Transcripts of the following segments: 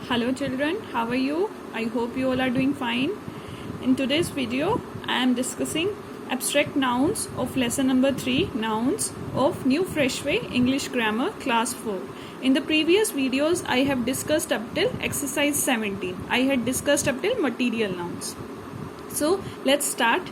Hello children, how are you? I hope you all are doing fine. In today's video, I am discussing abstract nouns of lesson number 3, nouns of New Fresh Way English Grammar class 4. In the previous videos, I have discussed up till exercise 17. I had discussed up till material nouns. So let's start.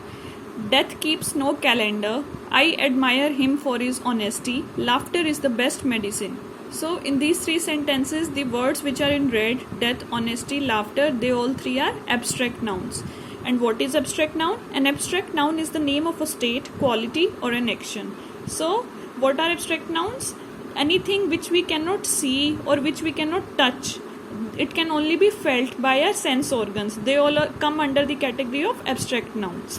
Death keeps no calendar. I admire him for his honesty. Laughter is the best medicine. So in these three sentences, the words which are in red, death, honesty, laughter, they all three are abstract nouns. And what is abstract noun? An abstract noun is the name of a state, quality or an action. So what are abstract nouns? Anything which we cannot see or which we cannot touch. It can only be felt by our sense organs. They all come under the category of abstract nouns.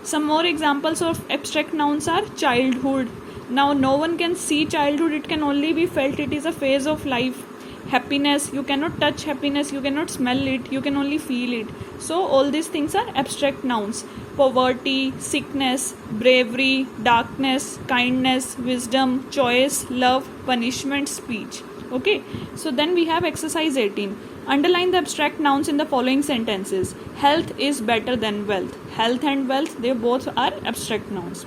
Some more examples of abstract nouns are childhood. Now no one can see childhood, it can only be felt, it is a phase of life. Happiness, you cannot touch happiness, you cannot smell it, you can only feel it. So all these things are abstract nouns. Poverty, sickness, bravery, darkness, kindness, wisdom, choice, love, punishment, speech. Okay, so then we have exercise 18. Underline the abstract nouns in the following sentences. Health is better than wealth. Health and wealth, they both are abstract nouns.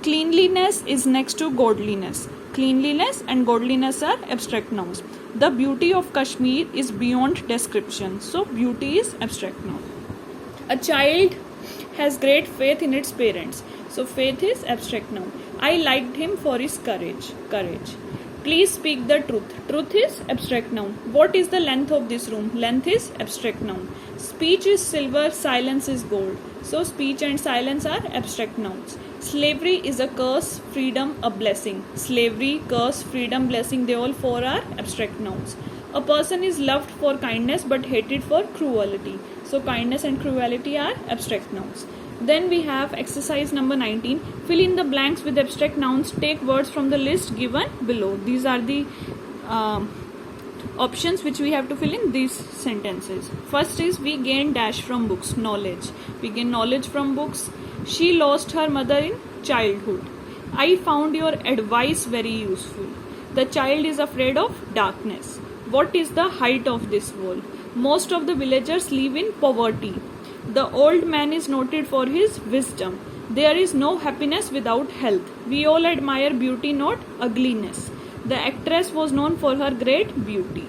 Cleanliness is next to godliness. Cleanliness and godliness are abstract nouns. The beauty of Kashmir is beyond description. So beauty is abstract noun. A child has great faith in its parents. So faith is abstract noun. I liked him for his courage. Courage. Please speak the truth. Truth is abstract noun. What is the length of this room? Length is abstract noun. Speech is silver, silence is gold. So speech and silence are abstract nouns. Slavery is a curse, freedom a blessing. Slavery, curse, freedom, blessing, they all four are abstract nouns. A person is loved for kindness but hated for cruelty. So kindness and cruelty are abstract nouns. Then we have exercise number 19. Fill in the blanks with abstract nouns. Take words from the list given below. These are the options which we have to fill in these sentences. First is we gain dash from books, knowledge. We gain knowledge from books. She lost her mother in childhood. I found your advice very useful. The child is afraid of darkness. What is the height of this wall? Most of the villagers live in poverty. The old man is noted for his wisdom. There is no happiness without health. We all admire beauty, not ugliness. The actress was known for her great beauty.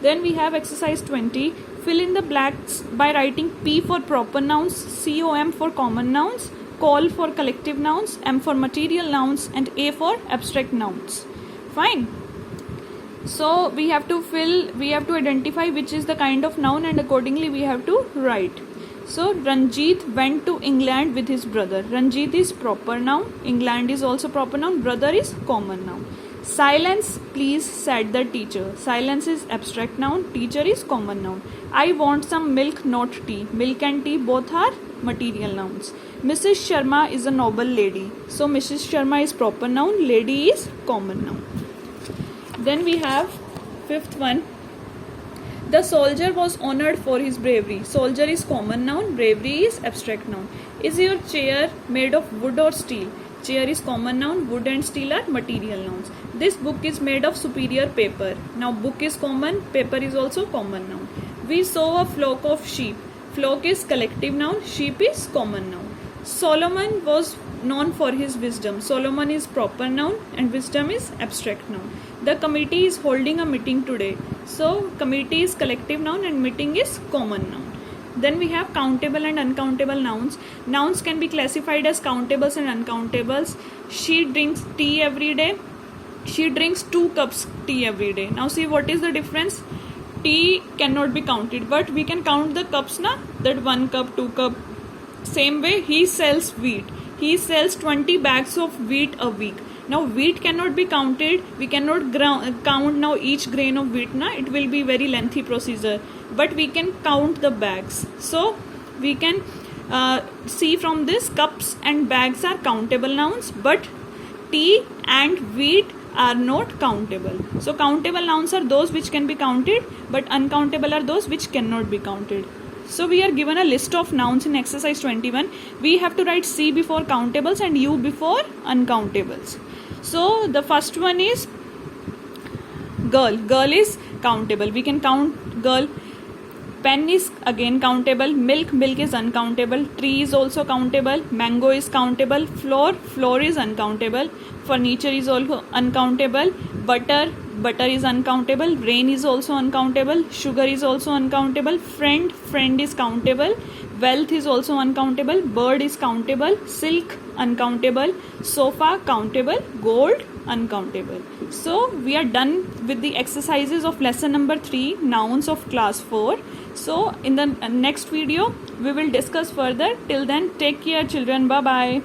Then we have exercise 20. Fill in the blanks by writing P for proper nouns, COM for common nouns, call for collective nouns, M for material nouns, and A for abstract nouns. Fine. So we have to identify which is the kind of noun and accordingly we have to write. So Ranjit went to England with his brother. Ranjit is proper noun, England is also proper noun, brother is common noun. Silence, please, said the teacher. Silence is abstract noun, teacher is common noun. I want some milk, not tea. Milk and tea both are material nouns. Mrs. Sharma is a noble lady. So Mrs. Sharma is proper noun, lady is common noun. Then we have fifth one. The soldier was honored for his bravery. Soldier is common noun, bravery is abstract noun. Is your chair made of wood or steel? Chair is common noun, wood and steel are material nouns. This book is made of superior paper. Now book is common, paper is also common noun. We saw a flock of sheep. Flock is collective noun, sheep is common noun. Solomon was known for his wisdom. Solomon is proper noun and wisdom is abstract noun. The committee is holding a meeting today. So committee is collective noun and meeting is common noun. Then we have countable and uncountable nouns. Nouns can be classified as countables and uncountables. She drinks tea every day. She drinks 2 cups tea every day. Now see what is the difference. Tea cannot be counted, but we can count the cups na, that 1 cup, 2 cup. Same way he sells wheat. He sells 20 bags of wheat a week. Now wheat cannot be counted. We cannot count now each grain of wheat na. It will be very lengthy procedure. But we can count the bags. So we can see from this cups and bags are countable nouns, but tea and wheat are not countable. So countable nouns are those which can be counted, but uncountable are those which cannot be counted. So we are given a list of nouns in exercise 21. We have to write C before countables and U before uncountables. So the first one is girl. Girl is countable. We can count girl. Pen is again countable. Milk is uncountable. Tree is also countable. Mango is countable. Floor is uncountable. Furniture is also uncountable. Butter is uncountable. Rain is also uncountable. Sugar is also uncountable. Friend is countable. Wealth is also uncountable. Bird is countable. Silk uncountable. Sofa countable. Gold uncountable. So we are done with the exercises of lesson number 3, nouns of class 4. So in the next video we will discuss further. Till then, take care children. Bye bye.